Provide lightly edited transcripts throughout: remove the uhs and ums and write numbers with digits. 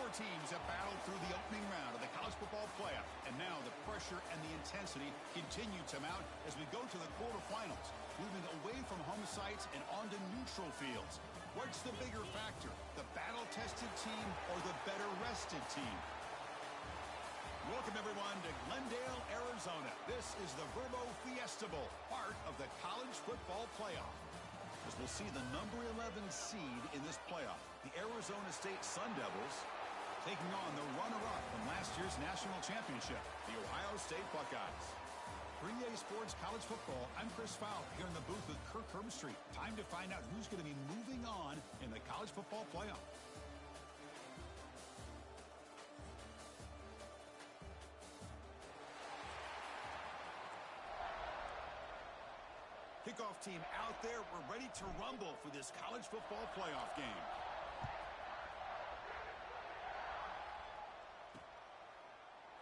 Four teams have battled through the opening round of the college football playoff, and now the pressure and the intensity continue to mount as we go to the quarterfinals, moving away from home sites and onto neutral fields. What's the bigger factor, the battle-tested team or the better-rested team? Welcome, everyone, to Glendale, Arizona. This is the Verbo Fiesta Bowl, part of the college football playoff. As we'll see the number 11 seed in this playoff, the Arizona State Sun Devils, taking on the runner-up from last year's national championship, the Ohio State Buckeyes. For EA Sports College Football, I'm Chris Fowler here in the booth with Kirk Herbstreit. Time to find out who's going to be moving on in the college football playoff. Kickoff team out there. We're ready to rumble for this college football playoff game.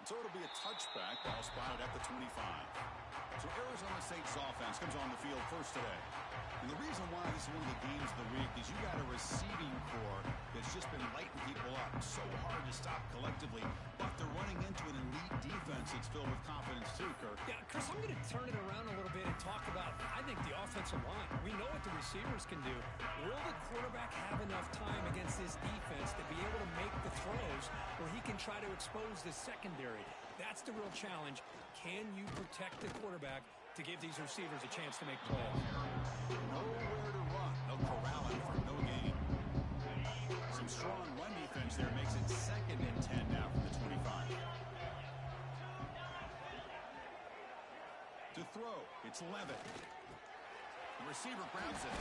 So it'll be a touchback, ball spotted at the 25. So Arizona State's offense comes on the field first today. And the reason why this is one of the games of the week is you got a receiving core that's just been lighting people up. So hard to stop collectively, but they're running into an elite defense that's filled with confidence too, Kirk. Yeah, Chris, I'm going to turn it around a little bit and talk about, I think, the offensive line. We know what the receivers can do. Will the quarterback have enough time against this defense to be able to make the throws where he can try to expose the secondary? That's the real challenge. Can you protect the quarterback to give these receivers a chance to make plays? Nowhere to run. No corralling for no gain. Some strong run defense there makes it 2nd and 10 now from the 25. To throw, it's Levitt. The receiver grabs it.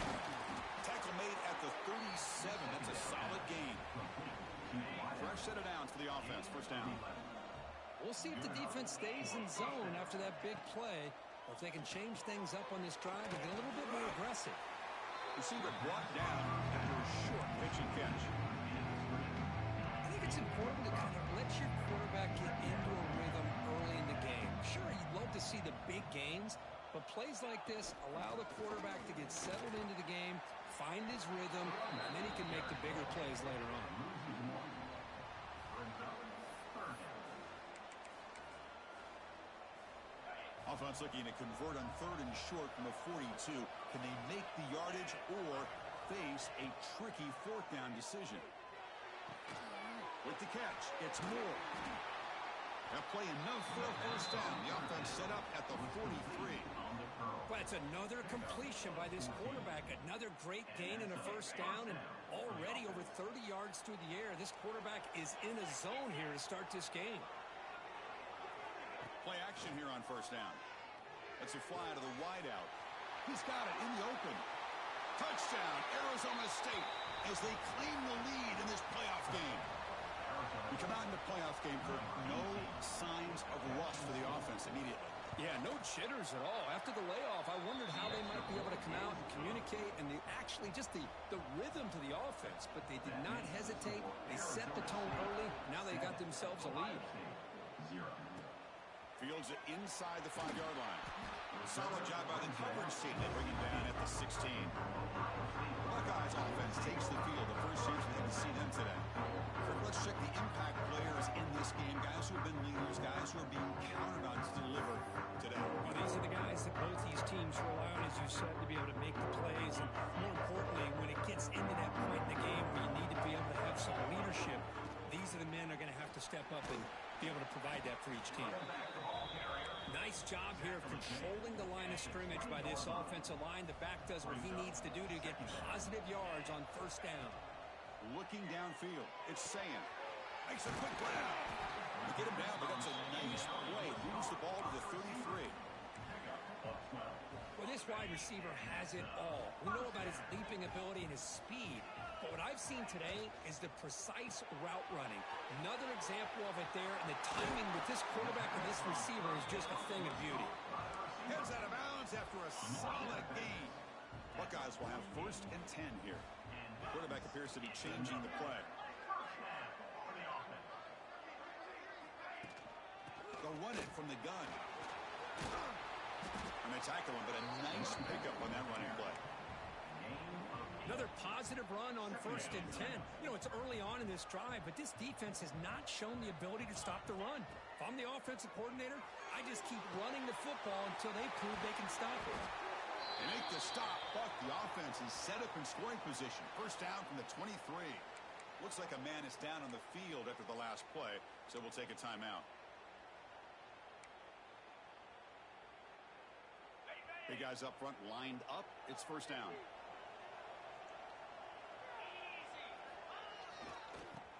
Tackle made at the 37. That's a solid gain. Fresh set of downs for the offense. First down. We'll see if the defense stays in zone after that big play, or if they can change things up on this drive and get a little bit more aggressive. Receiver brought down after a short pitch and catch. I think it's important to kind of let your quarterback get into a rhythm early in the game. Sure, you'd love to see the big gains, but plays like this allow the quarterback to get settled into the game, find his rhythm, and then he can make the bigger plays later on. Offense looking to convert on 3rd and short from the 42. Can they make the yardage or face a tricky 4th down decision? With the catch, it's Moore. That play enough for a first down. The offense set up at the 43. But it's another completion by this quarterback. Another great gain and a first down, and already over 30 yards through the air. This quarterback is in a zone here to start this game. Play action here on first down. That's a fly to the wideout. He's got it in the open. Touchdown, Arizona State, as they claim the lead in this playoff game. We come out in the playoff game, Kirk. No signs of rust for the offense immediately. Yeah, no jitters at all. After the layoff, I wondered how they might be able to come out and communicate and actually just the rhythm to the offense. But they did not hesitate. They set the tone early. Now they got themselves a lead. Fields it inside the 5-yard line. Solid job by the coverage team. They bring him down at the 16. Buckeyes offense takes the field. The first chance we had to see them today. Let's check the impact players in this game. Guys who have been leaders, guys who are being counted on to deliver today. Well, these are the guys that both these teams rely on, as you said, to be able to make the plays. And more importantly, when it gets into that point in the game where you need to be able to have some leadership, these are the men that are going to have to step up and be able to provide that for each team. Nice job here of controlling the line of scrimmage by this offensive line. The back does what he needs to do to get positive yards on first down. Looking downfield, it's Sayan. Makes a quick grab. We get him down, but that's a nice play. Moves the ball to the 33. Well, this wide receiver has it all. We know about his leaping ability and his speed, but what I've seen today is the precise route running. Another example of it there, and the timing with this quarterback and this receiver is just a thing of beauty. Heads out of bounds after a solid gain. Buckeyes will have 1st and 10 here. Quarterback appears to be changing the play. They'll run it from the gun. And they tackle him, but a nice pickup on that running play. Another positive run on 1st and 10. You know, it's early on in this drive, but this defense has not shown the ability to stop the run. If I'm the offensive coordinator, I just keep running the football until they prove they can stop it. They make the stop, but the offense is set up in scoring position. First down from the 23. Looks like a man is down on the field after the last play, so we'll take a timeout. Big guys up front lined up. It's first down.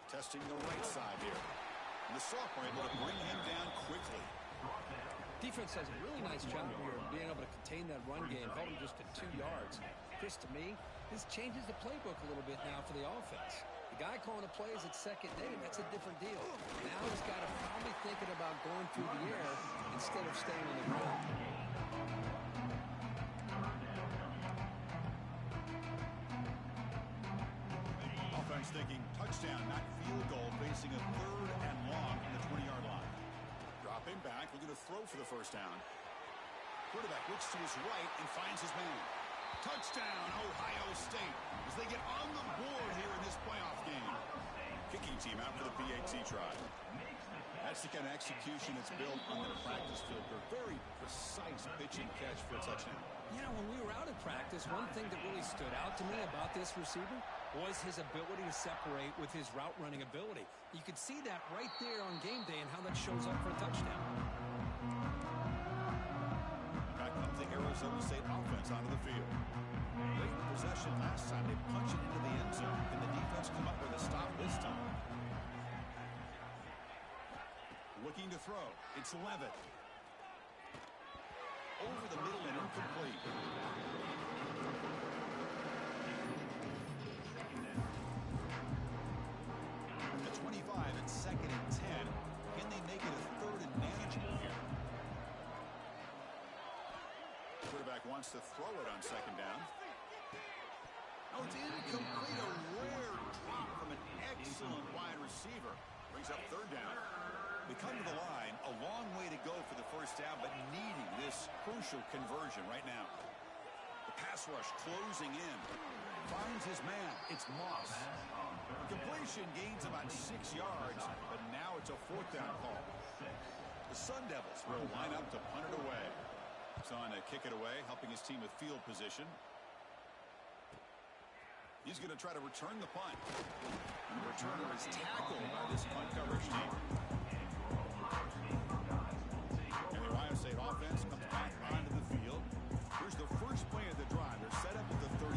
Testing the right side here. And the sophomore able to bring him down quickly. Defense does a really nice job here of being able to contain that run game, held him just at 2 yards. Chris, to me, this changes the playbook a little bit now for the offense. The guy calling the plays at second day, that's a different deal. Now he's got to probably thinking about going through the air instead of staying on the ground. Offense thinking touchdown, not field goal, facing a 3rd and long from the 20-yard line. Dropping back, looking to throw for the first down. Quarterback looks to his right and finds his man. Touchdown, Ohio State, as they get on the board here in this playoff game. Kicking team out for the PAT try. That's the kind of execution that's built on the practice field. They're very precise pitch and catch for a touchdown. You know, when we were out at practice, one thing that really stood out to me about this receiver was his ability to separate with his route running ability. You could see that right there on game day and how that shows up for a touchdown. Back comes the Arizona State offense onto the field. Late possession last time. They punch it into the end zone. Can the defense come up with a stop this time? Looking to throw. It's Levitt. Over the middle and incomplete. At 25 and 2nd and 10. Can they make it a 3rd and manageable here? Quarterback wants to throw it on 2nd down. Oh, it's incomplete. A rare drop from an excellent wide receiver. Brings up 3rd down. We come to the line, a long way to go for the first down, but needing this crucial conversion right now. The pass rush closing in. Finds his man. It's Moss. Completion gains about 6 yards, but now it's a 4th down call. The Sun Devils will line up to punt it away. It's on to kick it away, helping his team with field position. He's going to try to return the punt. And the returner is tackled by this punt coverage team. And the Ohio State offense comes back onto the field. Here's the first play of the drive. They're set up at the 31.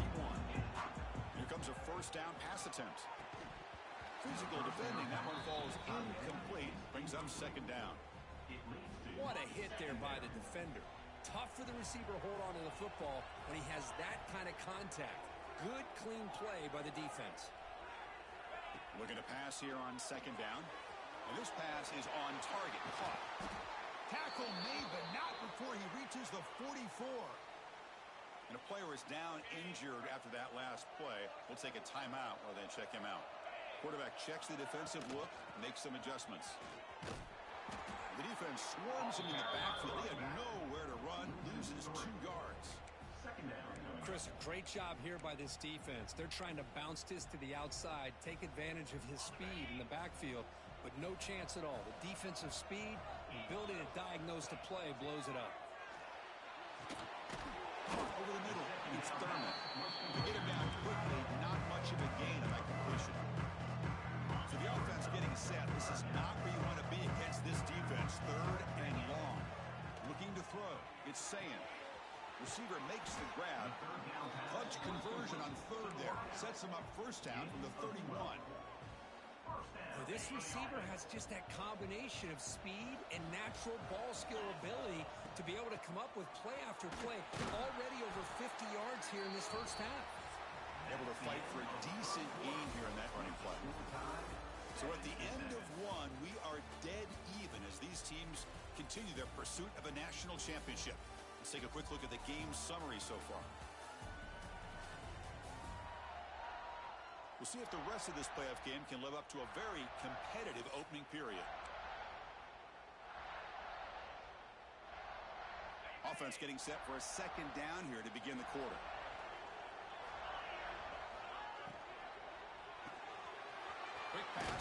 Here comes a first down pass attempt. Physical defending. That one falls incomplete. Brings up 2nd down. What a hit there by the defender. Tough for the receiver to hold on to the football when he has that kind of contact. Good, clean play by the defense. Looking to pass here on 2nd down. And this pass is on target. Caught. Tackle made, but not before he reaches the 44. And a player is down injured after that last play. We'll take a timeout while they check him out. Quarterback checks the defensive look, makes some adjustments. The defense swarms him in the backfield. They had nowhere to run, loses 2 yards. Chris, great job here by this defense. They're trying to bounce this to the outside, take advantage of his speed in the backfield, but no chance at all. The defensive speed, ability to diagnose the play, blows it up. Over the middle, it's Thurman. To get him down quickly, not much of a gain on that completion. So the offense getting set. This is not where you want to be against this defense. 3rd and long. Looking to throw. It's Sayan. Receiver makes the grab. Clutch conversion on 3rd there. Sets him up first down from the 31. Well, this receiver has just that combination of speed and natural ball skill ability to be able to come up with play after play. Already over 50 yards here in this first half. Able to fight for a decent gain here in that running play. So at the end of 1, we are dead even as these teams continue their pursuit of a national championship. Let's take a quick look at the game summary so far. We'll see if the rest of this playoff game can live up to a very competitive opening period. Offense getting set for a 2nd down here to begin the quarter.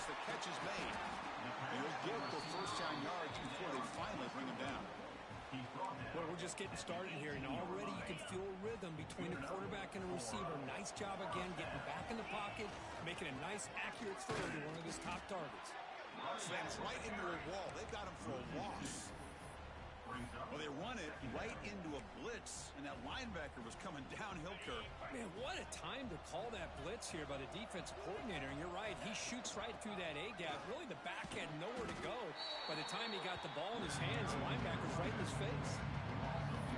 pass. The catch is made. And he'll get the first down yards before they finally bring him down. Well, we're just getting started here, and already you can feel a rhythm between the quarterback and the receiver. Nice job again, getting back in the pocket, making a nice, accurate throw to one of his top targets. Slams right into a wall. They've got him for a loss. Well, they run it right into a blitz, and that linebacker was coming downhill, Kirk. Man, what a time to call that blitz here by the defensive coordinator. And you're right, he shoots right through that A-gap. Really, the back had nowhere to go. By the time he got the ball in his hands, the linebacker's right in his face.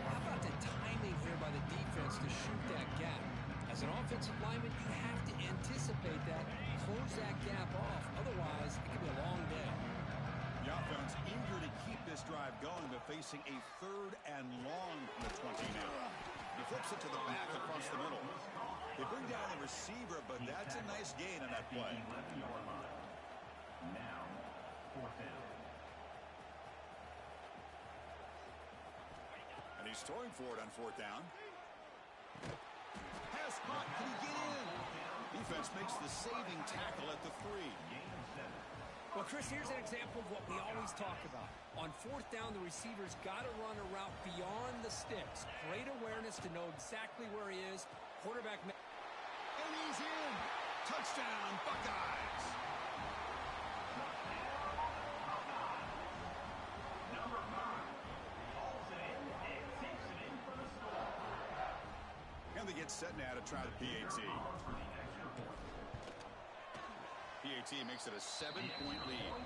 How about the timing here by the defense to shoot that gap? As an offensive lineman, you have to anticipate that, close that gap off. Otherwise, it could be a long day. The offense eager to keep this drive going, but facing a 3rd and long from the 20 now. He flips it to the back across the middle. They bring down the receiver, but that's a nice gain on that play. Now, 4th down. And he's throwing for it on 4th down. Pass caught. Can he get in? Defense makes the saving tackle at the 3. Well, Chris, here's an example of what we always talk about. On 4th down, the receiver's got to run a route beyond the sticks. Great awareness to know exactly where he is. Quarterback. And he's in. Touchdown, Buckeyes. Number 5 hauls it in and takes it in for the score. And they get set now to try the PAT. PAT makes it a 7-point lead.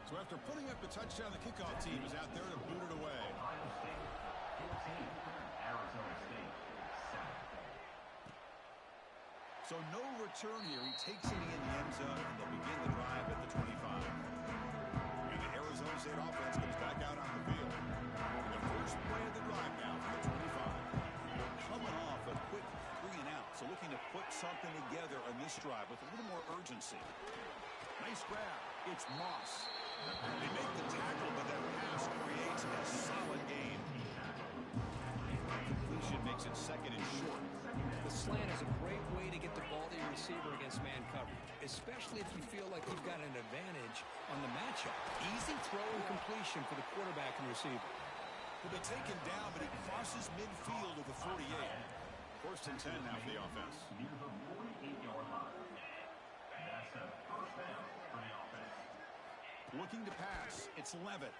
So after putting up a touchdown, the kickoff team is out there to boot it away. Ohio State 14, Arizona State 7. So no return here. He takes it in the end zone, and they'll begin the drive at the 25. And the Arizona State offense comes back out on the field. And the first play of the drive now from the 25. Coming off a quick 3-and-out, so looking to put something together on this drive with a little more urgency. Nice grab. It's Moss. They make the tackle, but that pass creates a solid gain. Completion makes it 2nd and short. The slant is a great way to get the ball to your receiver against man coverage, especially if you feel like you've got an advantage on the matchup. Easy throw and completion for the quarterback and receiver. Will be taken down, but it crosses midfield of the 48. 1st and 10 now for the offense. Near the 48-yard line. That's a 1st down for the offense. Looking to pass. It's Levitt.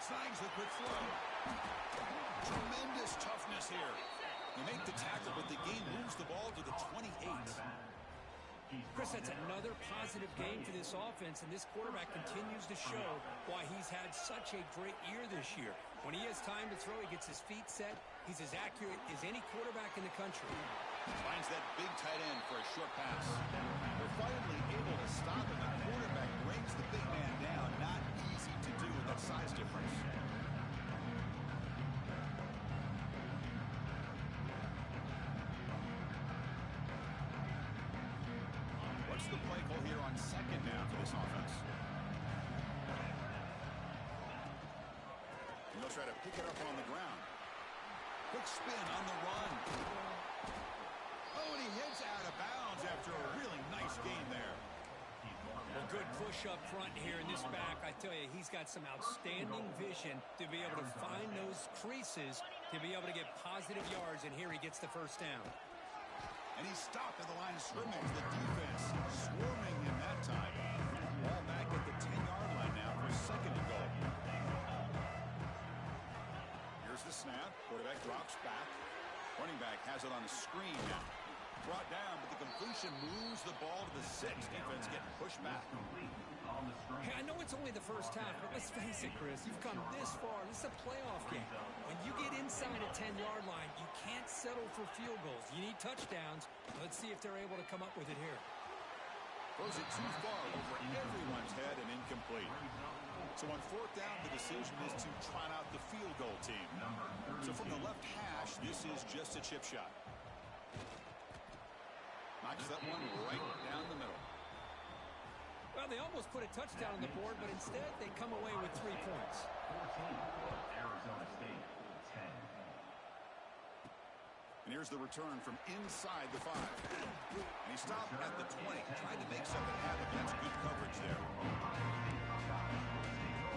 Snags the quick throw. Tremendous toughness here. They make the tackle, but the game moves the ball to the 28. Chris, that's another positive game for this offense, and this quarterback continues to show why he's had such a great year this year. When he has time to throw, he gets his feet set. He's as accurate as any quarterback in the country. Finds that big tight end for a short pass. They're finally able to stop him. The quarterback brings the big man down. Not easy to do with that size difference. What's the play call here on 2nd down for this offense? And they'll try to pick it up on the ground. Quick spin on the run. Oh, and he hits out of bounds after a really nice game there. Well, good push up front here in this back. I tell you, he's got some outstanding vision to be able to find those creases, to be able to get positive yards, and here he gets the 1st down. And he's stopped at the line of scrimmage. The defense swarming him that time. Ball back at the 10-yard line now for 2nd and goal. Here's the snap. Quarterback drops back. Running back has it on the screen now. Brought down, but the completion moves the ball to the 6. Defense getting pushed back. Hey, I know it's only the first half, but let's face it, Chris. You've come this far. This is a playoff game. When you get inside a 10-yard line, you can't settle for field goals. You need touchdowns. Let's see if they're able to come up with it here. Throws it too far over everyone's head and incomplete. So on 4th down, the decision is to trot out the field goal team. So from the left hash, this is just a chip shot. Knocks that one right down the middle. Well, they almost put a touchdown on the board, but instead they come away with 3 points. 14, Arizona State, 10. And here's the return from inside the 5. And he stopped at the 20, trying to make something happen. That's good coverage there.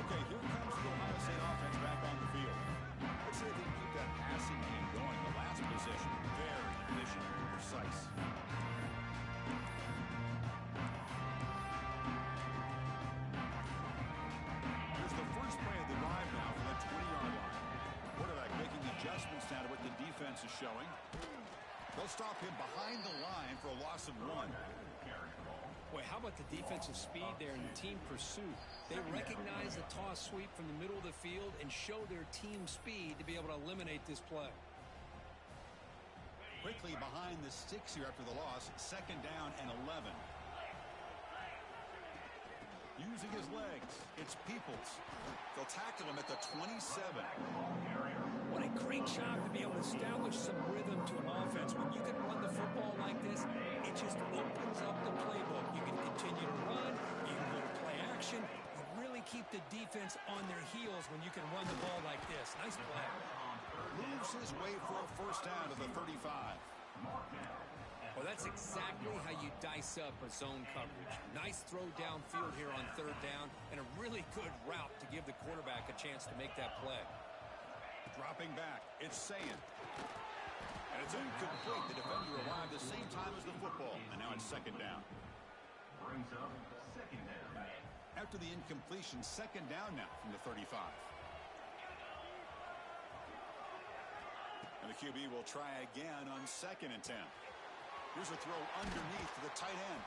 Okay, here comes the Ohio State offense back on the field. Let's see if they can keep that passing game going. The last possession, very efficient and precise. Here's the first play of the drive now from the 20-yard line. Quarterback making adjustments now to what the defense is showing. They'll stop him behind the line for a loss of 1. Boy, how about the defensive speed there and the team pursuit? They recognize the toss sweep from the middle of the field and show their team speed to be able to eliminate this play. Quickly behind the sticks here after the loss. 2nd down and 11. Using his legs, it's Peoples. They'll tackle him at the 27. What a great job to be able to establish some rhythm to an offense. When you can run the football like this, it just opens up the playbook. You can continue to run, you can go to play action. You really keep the defense on their heels when you can run the ball like this. Nice play. Moves his way for a 1st down to the 35. Well, that's exactly how you dice up a zone coverage. Nice throw downfield here on 3rd down, and a really good route to give the quarterback a chance to make that play. Dropping back, it's Sayin. And it's incomplete. The defender arrived the same time as the football, and now it's 2nd down. Brings up 2nd down. After the incompletion, 2nd down now from the 35. And the QB will try again on 2nd and 10. Here's a throw underneath to the tight end.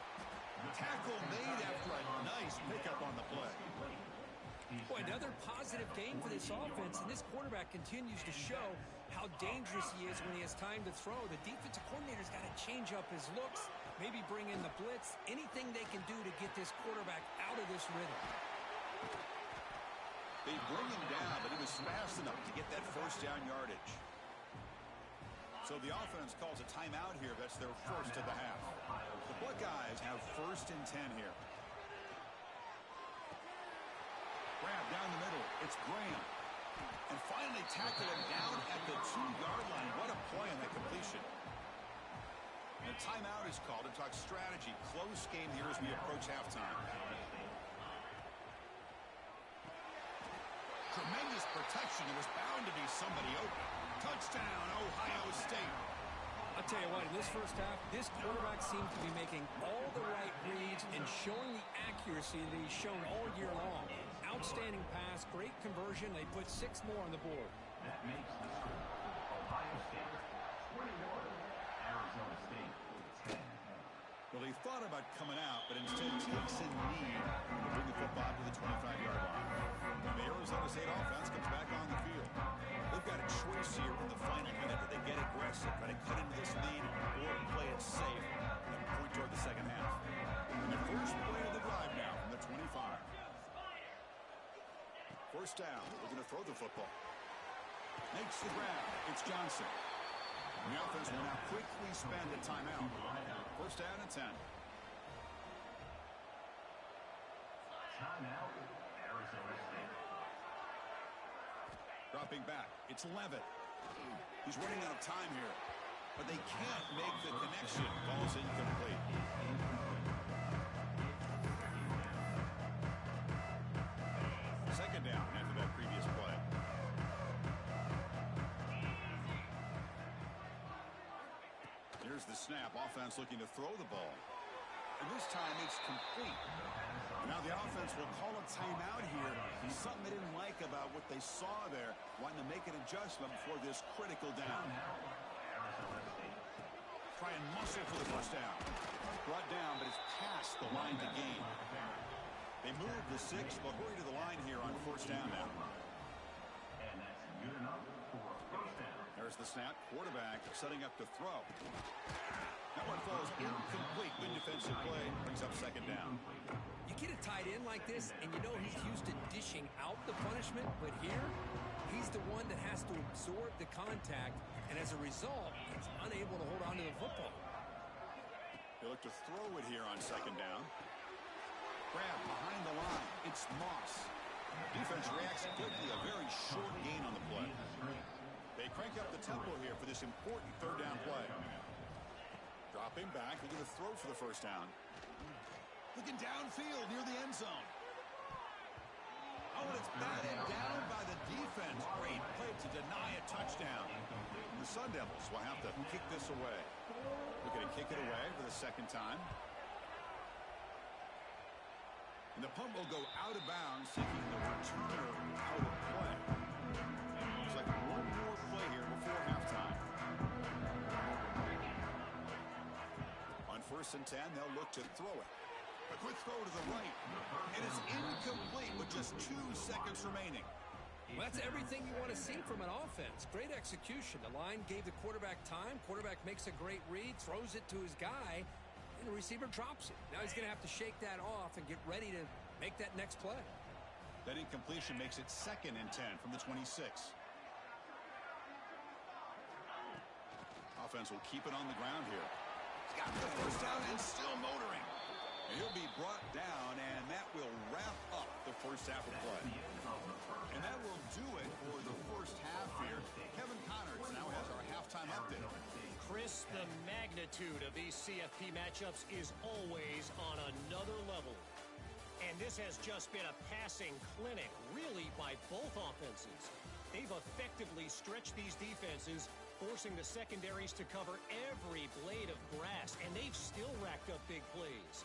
Tackle made after a nice pickup on the play. Boy, another positive game for this offense, and this quarterback continues to show how dangerous he is when he has time to throw. The defensive coordinator's got to change up his looks, maybe bring in the blitz, anything they can do to get this quarterback out of this rhythm. They bring him down, but he was fast enough to get that 1st down yardage. So the offense calls a timeout here. That's their 1st of the half. The Buckeyes have 1st and 10 here. Grab down the middle. It's Graham. And finally tackle him down at the 2-yard line. What a play on that completion. And a timeout is called to talk strategy. Close game here as we approach halftime. Tremendous protection. There was bound to be somebody open. Touchdown, Ohio State. I'll tell you what, in this 1st half, this quarterback seems to be making all the right reads and showing the accuracy that he's shown all year long. Outstanding pass, great conversion. They put 6 more on the board. That makes the score Ohio State 21, Arizona State 10. Well, he thought about coming out, but instead takes a knee to bring the football to the 25-yard line. And the Arizona State offense comes back on the field. They've got a choice here in the final minute. Do they get aggressive, try to cut into this lead, or play it safe and point toward the 2nd half? And the first play of the drive now from the 25. 1st down. Looking to throw the football. Makes the grab. It's Johnson. And the offense will now quickly spend a timeout. 1st down and 10. Timeout, Arizona State. Dropping back. It's Levitt. He's running out of time here. But they can't make the connection. Ball's incomplete. 2nd down after that previous play. Here's the snap. Offense looking to throw the ball. And this time it's complete. Now the offense will call a timeout here. Something they didn't like about what they saw there. Wanting to make an adjustment before this critical down. Try and muscle for the 1st down. Brought down, but it's past the line to gain. They move the 6. They'll hurry to the line here on 1st down now. And that's good enough for a 1st down. There's the snap. Quarterback setting up to throw. That one falls incomplete. Good defensive play. Brings up 2nd down. You get a tight end like this, and you know he's used to dishing out the punishment, but here, he's the one that has to absorb the contact, and as a result, he's unable to hold on to the football. They look to throw it here on 2nd down. grab behind the line. It's Moss. Defense reacts quickly. A very short gain on the play. They crank up the tempo here for this important third down play. Dropping back, looking to throw for the first down. Looking downfield near the end zone. Oh, and it's batted down by the defense. Great play to deny a touchdown. The Sun Devils will have to kick this away. Looking to kick it away for the second time. And the punt will go out of bounds, taking the returner out of play. Looks like one more play here before halftime. On 1st and 10, they'll look to throw it. A quick throw to the right. And it's incomplete with just 2 seconds remaining. Well, that's everything you want to see from an offense. Great execution. The line gave the quarterback time. Quarterback makes a great read, throws it to his guy, and the receiver drops it. Now he's going to have to shake that off and get ready to make that next play. That incompletion makes it 2nd and 10 from the 26. Offense will keep it on the ground here. He's got the first down and still motoring. And he'll be brought down, and that will wrap up the first half of play. And that will do it for the first half here. Kevin Connors now has our halftime update. Chris, the magnitude of these CFP matchups is always on another level. And this has just been a passing clinic, really, by both offenses. They've effectively stretched these defenses, forcing the secondaries to cover every blade of grass, and they've still racked up big plays.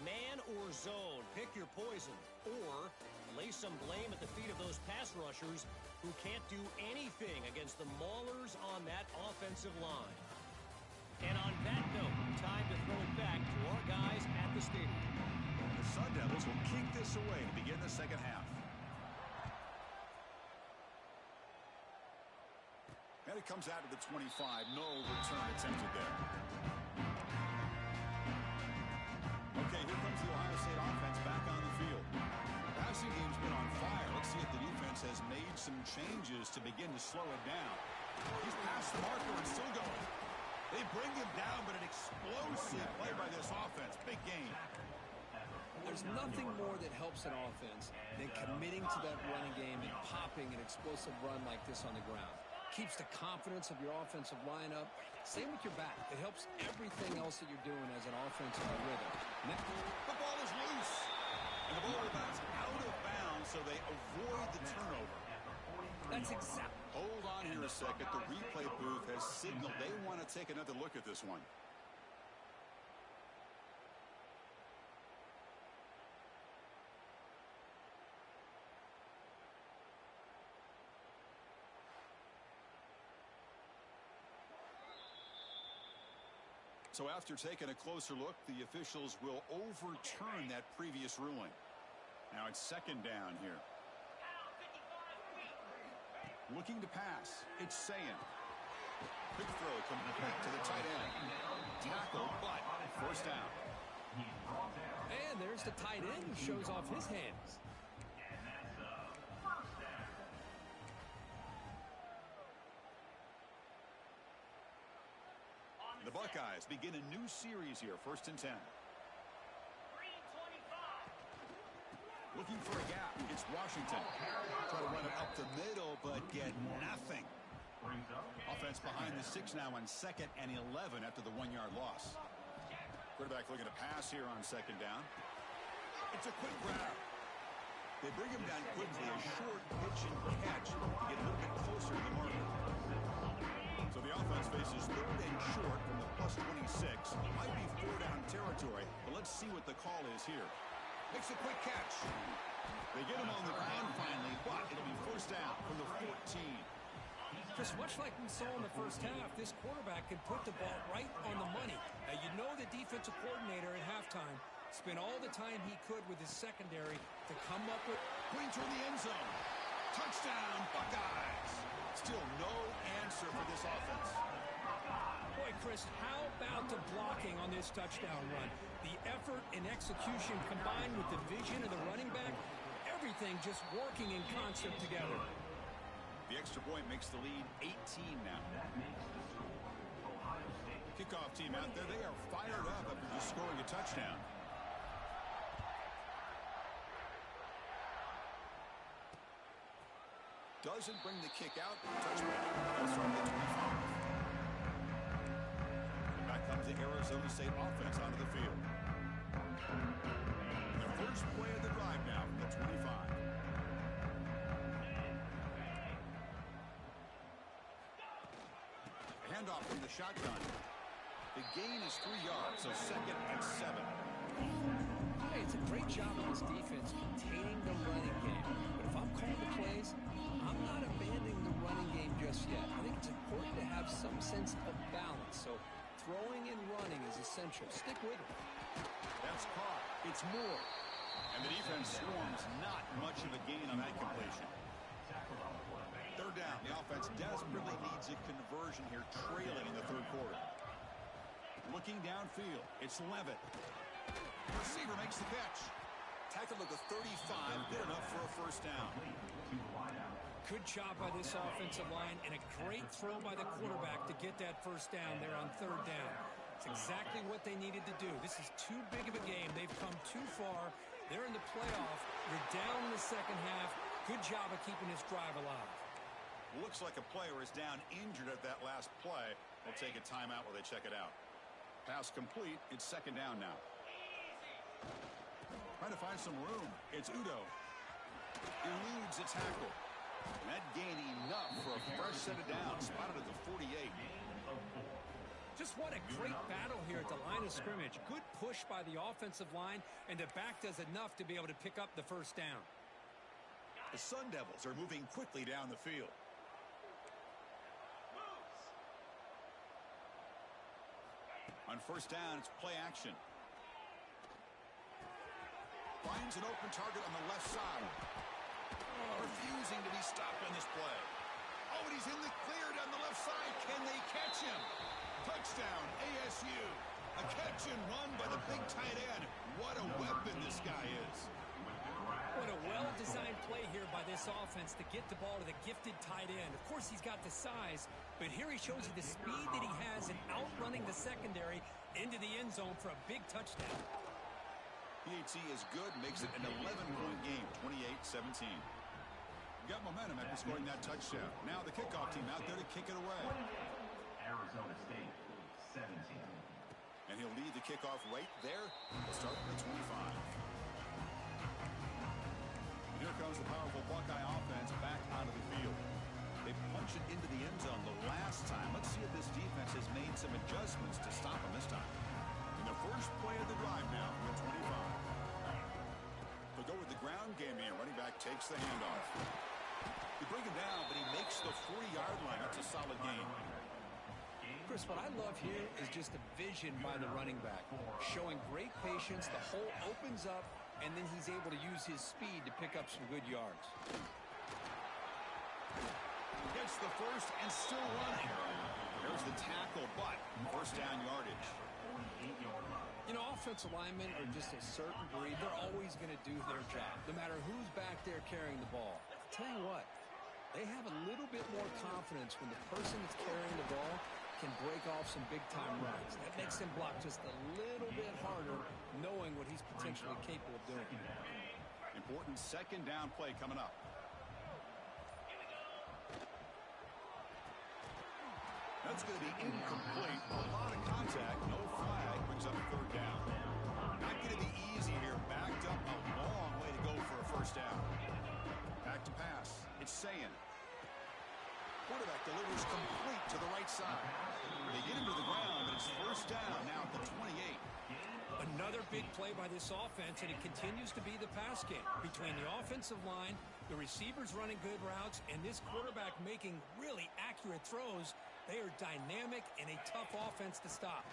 Man or zone, pick your poison, or lay some blame at the feet of those pass rushers who can't do anything against the maulers on that offensive line. And on that note, time to throw it back to our guys at the stadium. The Sun Devils will kick this away to begin the second half. And it comes out of the 25. No return attempted there. Okay, here comes the Ohio State offense back on the field. The passing game's been on fire. Let's see if the defense has made some changes to begin to slow it down. He's past the marker and still going. They bring him down, but an explosive play by this offense. Big game. There's nothing more that helps an offense than committing to that running game and popping an explosive run like this on the ground. Keeps the confidence of your offensive lineup. Same with your back. It helps everything else that you're doing as an offensive rhythm. The ball is loose. And the ball will bounce out of bounds, so they avoid the turnover. That's exactly. Hold on here a second. The replay booth has signaled they want to take another look at this one. So after taking a closer look, the officials will overturn that previous ruling. Now it's 2nd down here. Looking to pass. It's Sayan. Quick throw complete to the tight end. Tackle, but first down. And there's the tight end who shows off his hands. The Buckeyes begin a new series here, 1st and 10. Looking for a gap. It's Washington. Try to run it up the middle, but get nothing. Offense behind the 6 now on 2nd and 11 after the 1-yard loss. Quarterback looking to pass here on 2nd down. It's a quick grab. They bring him down quickly. A short pitch and catch to get a little bit closer to the marker. So the offense faces 3rd and short from the +26. Might be 4-down territory, but let's see what the call is here. Makes a quick catch. They get him on the ground finally, but it'll be 1st down from the 14. Just much like we saw in the first half, this quarterback can put the ball right on the money. Now, you know the defensive coordinator at halftime spent all the time he could with his secondary to come up with. Going toward the end zone. Touchdown, Buckeyes. Still no answer for this offense. Boy, Chris, how about the blocking on this touchdown run? The effort and execution combined with the vision of the running back, everything just working in concert together. The extra point makes the lead 18 now. Kickoff team out there, they are fired up after just scoring a touchdown. Doesn't bring the kick out. Touchback. They'll start at the 25. And back comes the Arizona State offense onto the field. The first play of the drive now from the 25. Handoff from the shotgun. The gain is 3 yards, so 2nd and 7. Hey, it's a great job on this defense containing the running game. But if I'm calling the plays, I'm not abandoning the running game just yet. I think it's important to have some sense of balance. So throwing and running is essential. Stick with it. That's caught. It's Moore. And the defense swarms not much of a gain on that completion. 3rd down. The offense desperately needs a conversion here, trailing in the 3rd quarter. Looking downfield, it's Levitt. The receiver makes the catch. Tackled at the 35, good enough for a 1st down. Good job by this offensive line and a great throw by the quarterback to get that 1st down there on 3rd down. It's exactly what they needed to do. This is too big of a game. They've come too far. They're in the playoff. You're down in the 2nd half. Good job of keeping this drive alive. Looks like a player is down injured at that last play. They'll take a timeout while they check it out. Pass complete. It's 2nd down now. Trying to find some room. It's Udo. Eludes a tackle. And that gain enough for a fresh set of downs. Spotted at the 48. Just what a great battle here at the line of scrimmage. Good push by the offensive line, and the back does enough to be able to pick up the 1st down. The Sun Devils are moving quickly down the field. On 1st down, it's play action. Finds an open target on the left side. Refusing to be stopped on this play. Oh, and he's in the clear down the left side. Can they catch him? Touchdown, ASU. A catch and run by the big tight end. What a weapon this guy is. What a well-designed play here by this offense to get the ball to the gifted tight end. Of course, he's got the size, but here he shows you the speed that he has in outrunning the secondary into the end zone for a big touchdown. PAT is good, makes it an 11-point game, 28-17. Got momentum after scoring that touchdown. Now the kickoff team out there to kick it away. Arizona State, 17. And he'll lead the kickoff right there. We'll start with the 25. Here comes the powerful Buckeye offense back out of the field. They punch it into the end zone the last time. Let's see if this defense has made some adjustments to stop them this time. In the first play of the drive now from the 25. They'll go with the ground game here. Running back takes the handoff. They bring him down, but he makes the 40-yard line. That's a solid gain. Chris, what I love here is just the vision by the running back. Showing great patience. The hole opens up, and then he's able to use his speed to pick up some good yards. Gets the first and still running. There's the tackle, but 1st down yardage. You know, offensive linemen are just a certain breed. They're always going to do their job, no matter who's back there carrying the ball. I'll tell you what, they have a little bit more confidence when the person that's carrying the ball can break off some big-time runs. That makes him block just a little bit harder, knowing what he's potentially capable of doing. Important 2nd down play coming up. That's going to be incomplete. A lot of contact, no flag, brings up a 3rd down. Not going to be easy here. Backed up a long way to go for a 1st down. Back to pass. It's Sayin. Quarterback delivers complete to the right side. They get him to the ground, but it's 1st down now at the 28. Another big play by this offense, and it continues to be the pass game. Between the offensive line, the receivers running good routes, and this quarterback making really accurate throws, they are dynamic and a tough offense to stop.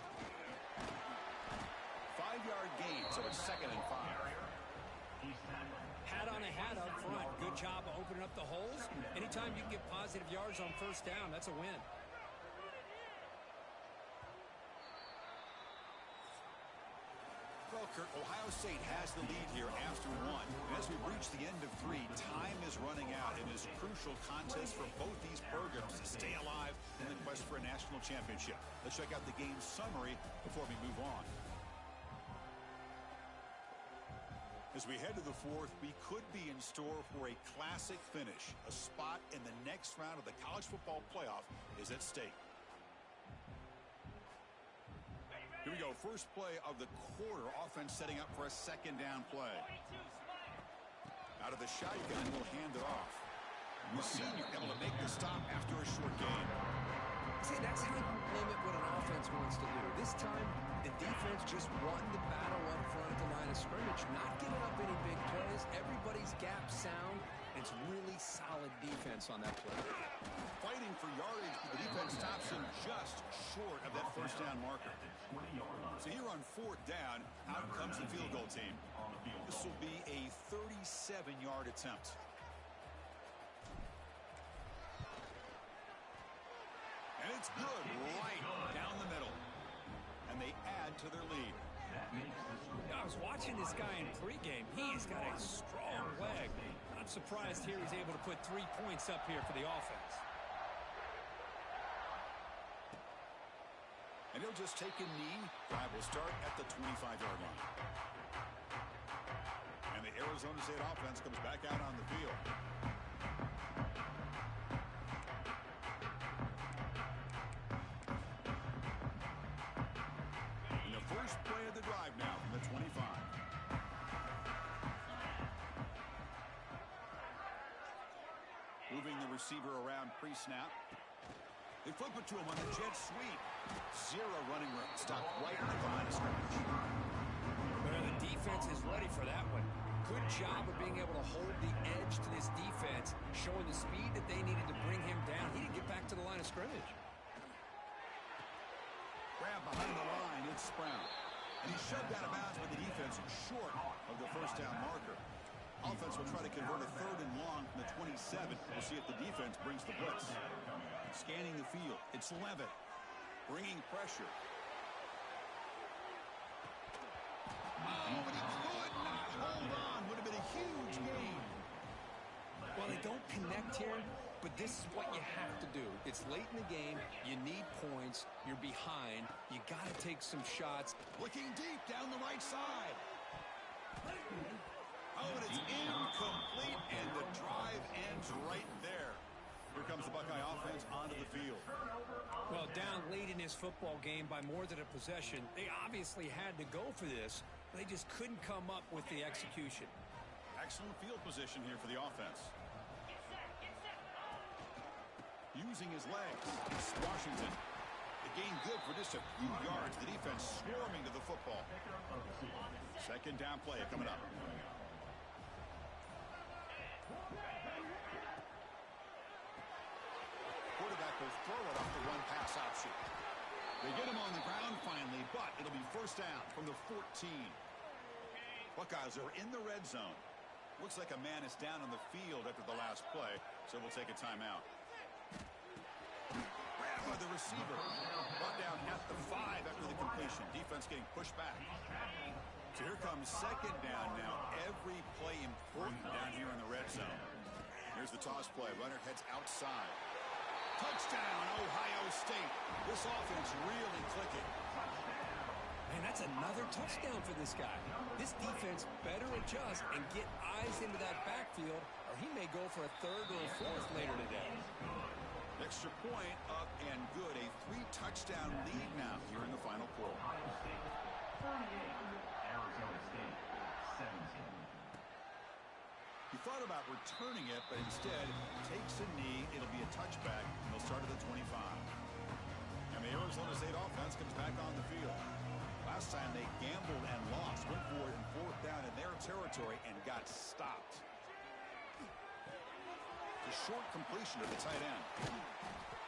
5-yard gain, so it's 2nd and 5. Hat on a hat up front. Good job of opening up the holes. Anytime you can get positive yards on 1st down, that's a win. Well, Kurt, Ohio State has the lead here after 1. And as we reach the end of 3, time is running out in this crucial contest for both these programs to stay alive in the quest for a national championship. Let's check out the game summary before we move on. As we head to the fourth, we could be in store for a classic finish. A spot in the next round of the college football playoff is at stake. Here we go. First play of the quarter. Offense setting up for a second down play. Out of the shotgun, will hand it off. The senior able to make the stop after a short gain. See, that's how you limit what an offense wants to do. This time, the defense just won the battle up front at the line of scrimmage, not giving up any big plays. Everybody's gap sound. It's really solid defense on that play. Fighting for yardage, but the defense stops him just short of that first down marker. So here on fourth down, out comes the field goal team. This will be a 37-yard attempt. And it's good right down the middle. And they add to their lead. I was watching this guy in pregame. He's got a strong leg. Not surprised here he's able to put 3 points up here for the offense. And he'll just take a knee. Drive will start at the 25-yard line. And the Arizona State offense comes back out on the field. And the first play of the drive now from the 25. Moving the receiver around pre-snap. They flip it to him on the jet sweep. Zero running room. Stopped right at the line of scrimmage. Well, the defense is ready for that one. Good job of being able to hold the edge to this defense, showing the speed that they needed to bring him down. He didn't get back to the line of scrimmage. Grab behind the line. It's Brown. And he's shoved out of bounds with the defense short of the first down marker. Offense will try to convert a third and long from the 27. We'll see if the defense brings the blitz. Scanning the field. It's Levitt. Bringing pressure. Oh, but he could not hold on. Would have been a huge gain. Well, they don't connect here, but this is what you have to do. It's late in the game. You need points. You're behind. You got to take some shots. Looking deep down the right side. Oh, and it's incomplete, and the drive ends right there. Here comes the Buckeye offense onto the field. Well, down late in this football game by more than a possession, they obviously had to go for this. They just couldn't come up with the execution. Excellent field position here for the offense. Using his legs, it's Washington. The gain good for just a few yards. The defense swarming to the football. Second down play coming up. Quarterback will throw it off the one pass option. They get him on the ground finally, but it'll be first down from the 14. Buckeyes are in the red zone. Looks like a man is down on the field after the last play, so we'll take a timeout. Grab by the receiver. Brought down at the 5 after the completion. Defense getting pushed back. So here comes second down now. Every play important down here in the red zone. Here's the toss play. Runner heads outside. Touchdown, Ohio State. This offense really clicking. Man, that's another touchdown for this guy. This defense better adjust and get eyes into that backfield, or he may go for a third or a fourth later today. Extra point up and good. A 3-touchdown lead now here in the final quarter. Arizona State 17. He thought about returning it, but instead takes a knee. It'll be a touchback, and they'll start at the 25. And the Arizona State offense comes back on the field. Last time they gambled and lost, went for it in fourth down in their territory and got stopped. The short completion to the tight end.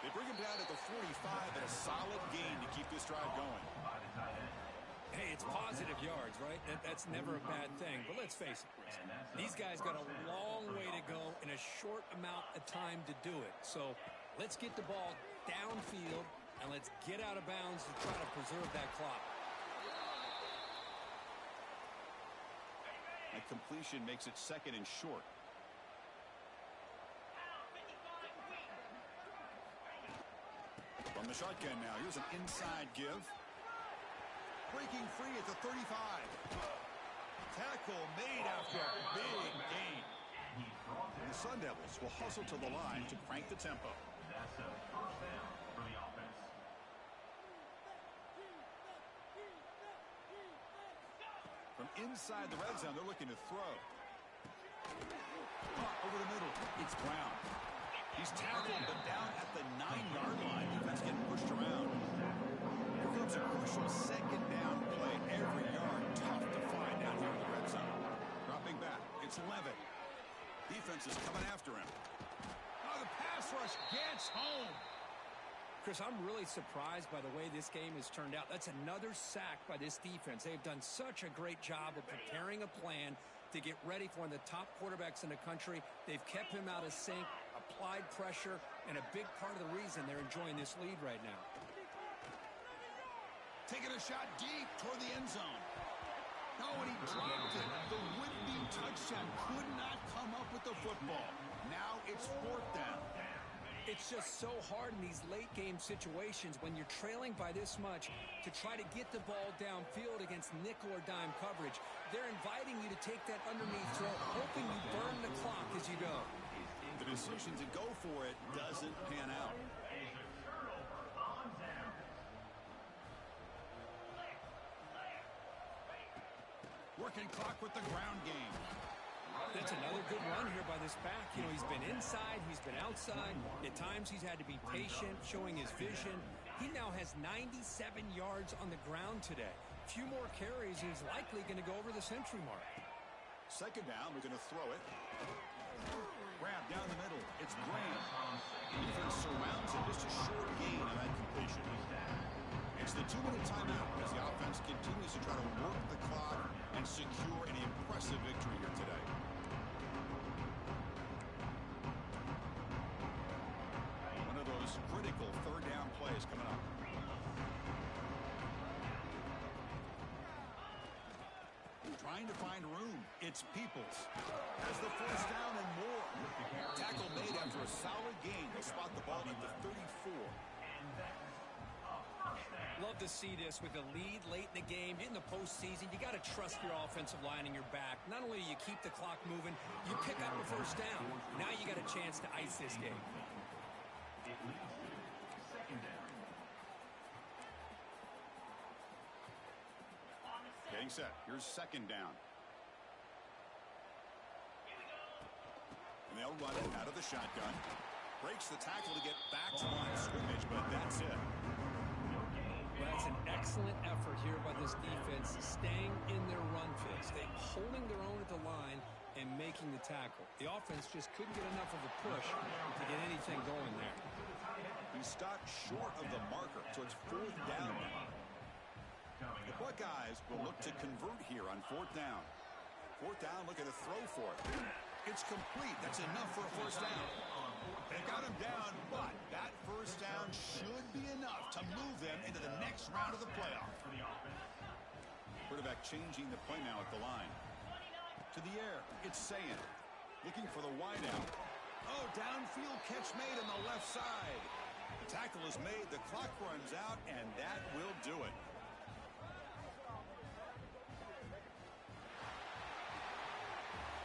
They bring him down at the 45 and a solid gain to keep this drive going. Hey, it's positive yards, right? That's never a bad thing. But let's face it, these guys got a long way to go in a short amount of time to do it. So let's get the ball downfield and let's get out of bounds to try to preserve that clock. That completion makes it second and short. From the shotgun now, here's an inside give. Breaking free at the 35. tackle made after a big gain. The Sun Devils will hustle to the line to crank the tempo. That's a first down for the offense. From inside the red zone, they're looking to throw. Over the middle, it's Brown. He's tackled, but down at the 9-yard line. Defense getting pushed around. Here comes a crucial second down play. Every yard tough to find down here in the red zone. Dropping back, it's Levitt. Defense is coming after him. Oh, the pass rush gets home. Chris, I'm really surprised by the way this game has turned out. That's another sack by this defense. They've done such a great job of preparing a plan to get ready for one of the top quarterbacks in the country. They've kept him out of sync, applied pressure, and a big part of the reason they're enjoying this lead right now. Taking a shot deep toward the end zone. Oh, and he dropped it. The would-be touchdown could not come up with the football. Now it's fourth down. It's just so hard in these late-game situations when you're trailing by this much to try to get the ball downfield against nickel or dime coverage. They're inviting you to take that underneath throw, hoping you burn the clock as you go. The decision to go for it doesn't pan out. Working clock with the ground game. That's another good run here by this back. You know, he's been inside, he's been outside. At times he's had to be patient, showing his vision. He now has 97 yards on the ground today. A few more carries, and he's likely going to go over the century mark. Second down, we're going to throw it. Grab down the middle. It's Graham. Defense surrounds him. Just a short gain on that completion. It's the 2-minute timeout as the offense continues to try to work the clock and secure an impressive victory here today. One of those critical third down plays coming up. Trying to find room. It's Peoples. Has the first down and more. Tackle made after a solid gain. They'll spot the ball at the 34. Love to see this with a lead late in the game. In the postseason, you got to trust your offensive line and your back. Not only do you keep the clock moving, you pick up a first down. Now you got a chance to ice this game. Getting set. Here's second down. And they'll run it out of the shotgun. Breaks the tackle to get back to line of scrimmage, but that's it. Well, that's an excellent effort here by this defense, staying in their run fist. They're holding their own at the line and making the tackle. The offense just couldn't get enough of a push to get anything going there. He stopped short of the marker, so it's fourth down now. The Buckeyes will look to convert here on fourth down. Fourth down, looking to throw for it. It's complete. That's enough for a first down. They got him down, but that first down should be enough to move them into the next round of the playoff. Quarterback changing the play now at the line. To the air, it's Sayan. Looking for the wideout. Oh, downfield catch made on the left side. The tackle is made, the clock runs out, and that will do it.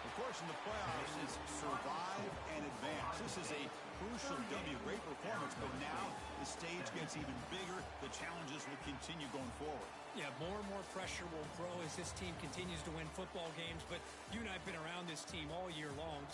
Of course, in the playoffs, is survive and advance. This is a crucial W. Great performance, but now the stage gets even bigger. The challenges will continue going forward. Yeah, more and more pressure will grow as this team continues to win football games, but you and I have been around this team all year long.